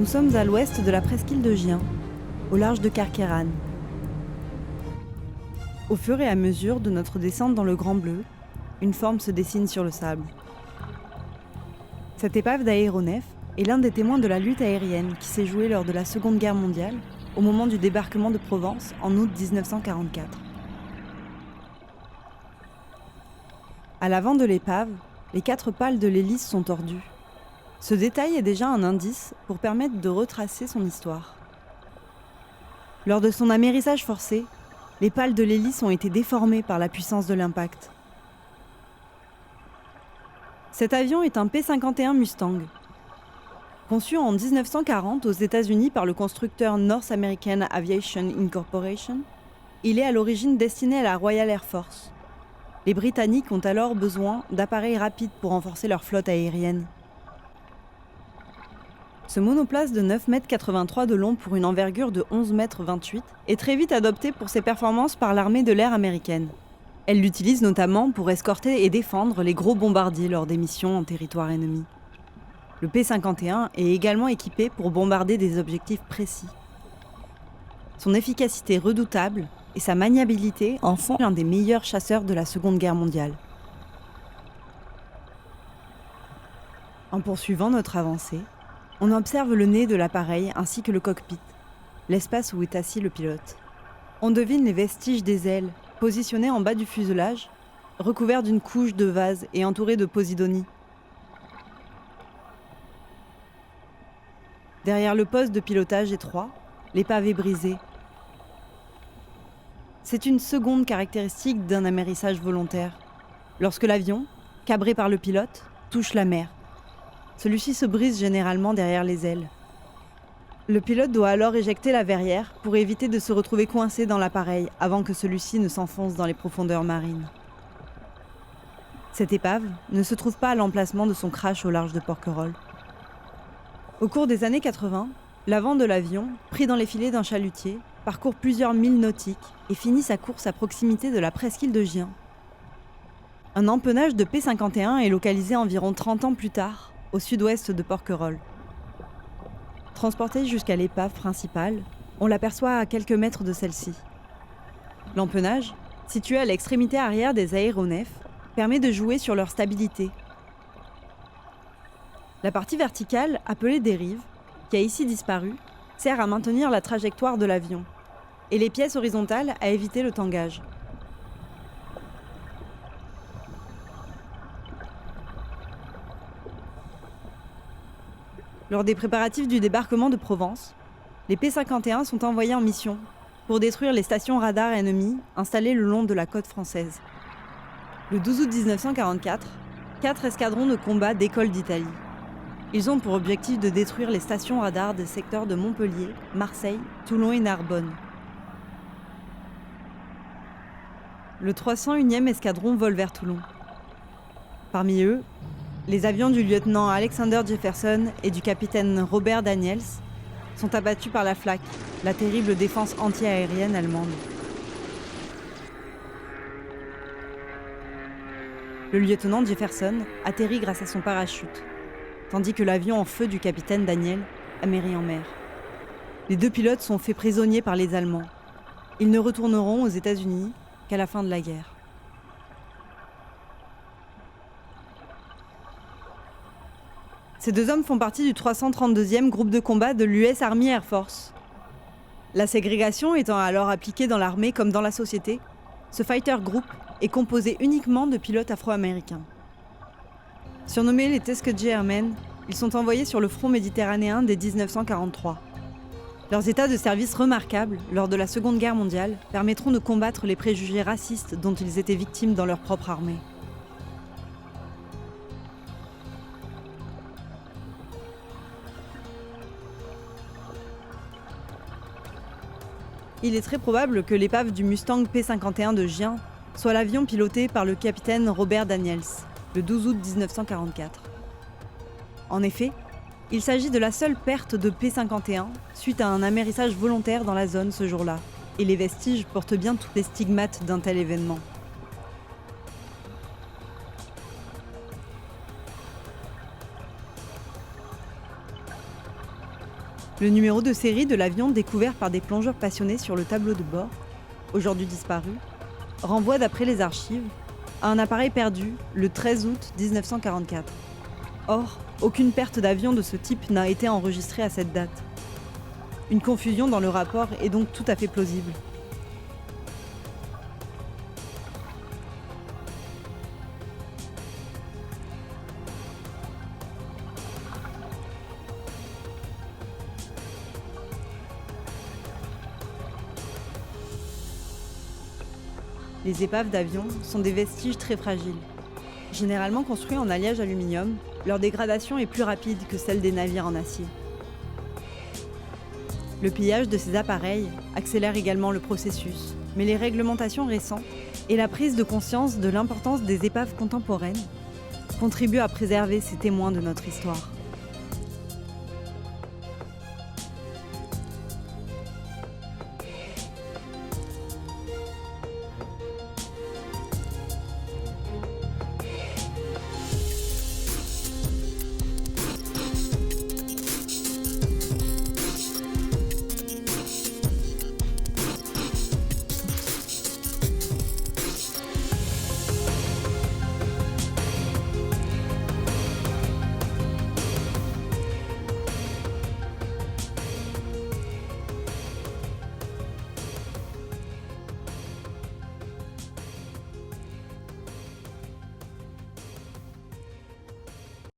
Nous sommes à l'ouest de la presqu'île de Gien, au large de Carqueiranne. Au fur et à mesure de notre descente dans le Grand Bleu, une forme se dessine sur le sable. Cette épave d'aéronef est l'un des témoins de la lutte aérienne qui s'est jouée lors de la Seconde Guerre mondiale, au moment du débarquement de Provence en août 1944. À l'avant de l'épave, les 4 pales de l'hélice sont tordues. Ce détail est déjà un indice pour permettre de retracer son histoire. Lors de son amérissage forcé, les pales de l'hélice ont été déformées par la puissance de l'impact. Cet avion est un P-51 Mustang. Conçu en 1940 aux États-Unis par le constructeur North American Aviation Incorporation, il est à l'origine destiné à la Royal Air Force. Les Britanniques ont alors besoin d'appareils rapides pour renforcer leur flotte aérienne. Ce monoplace de 9,83 m de long pour une envergure de 11,28 m est très vite adopté pour ses performances par l'armée de l'air américaine. Elle l'utilise notamment pour escorter et défendre les gros bombardiers lors des missions en territoire ennemi. Le P-51 est également équipé pour bombarder des objectifs précis. Son efficacité redoutable et sa maniabilité en font l'un des meilleurs chasseurs de la Seconde Guerre mondiale. En poursuivant notre avancée, on observe le nez de l'appareil ainsi que le cockpit, l'espace où est assis le pilote. On devine les vestiges des ailes, positionnées en bas du fuselage, recouverts d'une couche de vase et entourés de posidonie. Derrière le poste de pilotage étroit, l'épave est brisée. C'est une seconde caractéristique d'un amérissage volontaire. Lorsque l'avion, cabré par le pilote, touche la mer, celui-ci se brise généralement derrière les ailes. Le pilote doit alors éjecter la verrière pour éviter de se retrouver coincé dans l'appareil avant que celui-ci ne s'enfonce dans les profondeurs marines. Cette épave ne se trouve pas à l'emplacement de son crash au large de Porquerolles. Au cours des années 80, l'avant de l'avion, pris dans les filets d'un chalutier, parcourt plusieurs milles nautiques et finit sa course à proximité de la presqu'île de Gien. Un empennage de P-51 est localisé environ 30 ans plus tard, au sud-ouest de Porquerolles. Transporté jusqu'à l'épave principale, on l'aperçoit à quelques mètres de celle-ci. L'empennage, situé à l'extrémité arrière des aéronefs, permet de jouer sur leur stabilité. La partie verticale, appelée dérive, qui a ici disparu, sert à maintenir la trajectoire de l'avion, et les pièces horizontales à éviter le tangage. Lors des préparatifs du débarquement de Provence, les P-51 sont envoyés en mission pour détruire les stations radars ennemies installées le long de la côte française. Le 12 août 1944, 4 escadrons de combat décollent d'Italie. Ils ont pour objectif de détruire les stations radars des secteurs de Montpellier, Marseille, Toulon et Narbonne. Le 301e escadron vole vers Toulon. Parmi eux, les avions du lieutenant Alexander Jefferson et du capitaine Robert Daniels sont abattus par la Flak, la terrible défense anti-aérienne allemande. Le lieutenant Jefferson atterrit grâce à son parachute, tandis que l'avion en feu du capitaine Daniel amérit en mer. Les 2 pilotes sont faits prisonniers par les Allemands. Ils ne retourneront aux États-Unis qu'à la fin de la guerre. Ces 2 hommes font partie du 332e groupe de combat de l'US Army Air Force. La ségrégation étant alors appliquée dans l'armée comme dans la société, ce fighter group est composé uniquement de pilotes afro-américains. Surnommés les Tuskegee Airmen, ils sont envoyés sur le front méditerranéen dès 1943. Leurs états de service remarquables lors de la Seconde Guerre mondiale permettront de combattre les préjugés racistes dont ils étaient victimes dans leur propre armée. Il est très probable que l'épave du Mustang P-51 de Gien soit l'avion piloté par le capitaine Robert Daniels, le 12 août 1944. En effet, il s'agit de la seule perte de P-51 suite à un amérissage volontaire dans la zone ce jour-là, et les vestiges portent bien tous les stigmates d'un tel événement. Le numéro de série de l'avion découvert par des plongeurs passionnés sur le tableau de bord, aujourd'hui disparu, renvoie d'après les archives à un appareil perdu le 13 août 1944. Or, aucune perte d'avion de ce type n'a été enregistrée à cette date. Une confusion dans le rapport est donc tout à fait plausible. Les épaves d'avion sont des vestiges très fragiles. Généralement construits en alliage aluminium, leur dégradation est plus rapide que celle des navires en acier. Le pillage de ces appareils accélère également le processus, mais les réglementations récentes et la prise de conscience de l'importance des épaves contemporaines contribuent à préserver ces témoins de notre histoire.